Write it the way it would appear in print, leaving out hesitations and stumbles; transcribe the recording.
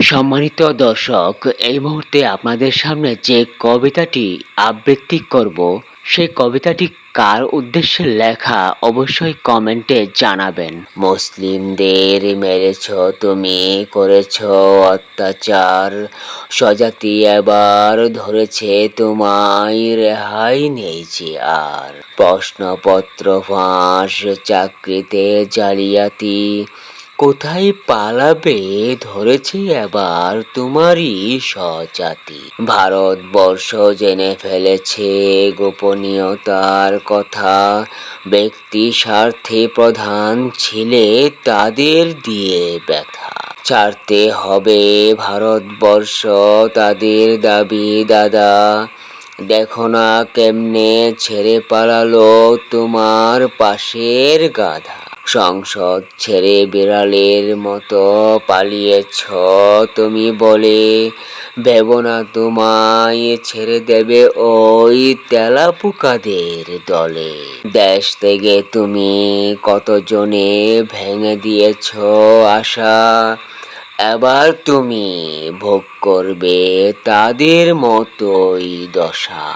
সম্মানিত দর্শক, এই মুহূর্তে আপনাদের সামনে যে কবিতাটি আবৃত্তি করব, সেই কবিতাটি কার উদ্দেশ্যে লেখা অবশ্যই কমেন্টে জানাবেন। মুসলিমদের মেরেছ তুমি, করেছ অত্যাচার, স্বজাতি এবার ধরেছে তোমায়, রেহাই নেই যে আর। প্রশ্নপত্র ফাঁস, চাকরিতে জালিয়াতি, কোথায় পালাবে ধরেছে এবার তোমারই স্বজাতি। ভারতবর্ষ জেনে ফেলেছে গোপনীয়তার কথা, ব্যক্তি স্বার্থে প্রধান ছিলে তাদের দিয়ে ব্যথা। ছাড়তে হবে ভারতবর্ষ তাদের দাবি দাদা, দেখো না কেমনে ছেড়ে পালালো তোমার পাশের গাধা। সংসদ ছেড়ে বিড়ালের মতো পালিয়েছ তুমি বলে, ভেবো না তোমায় ছেড়ে দেবে ওই তেলাপোকাদের দলে। দেশ থেকে তুমি কতজনে ভেঙে দিয়েছ আশা, এবার তুমি ভোগ করবে তাদের মতোই দশা।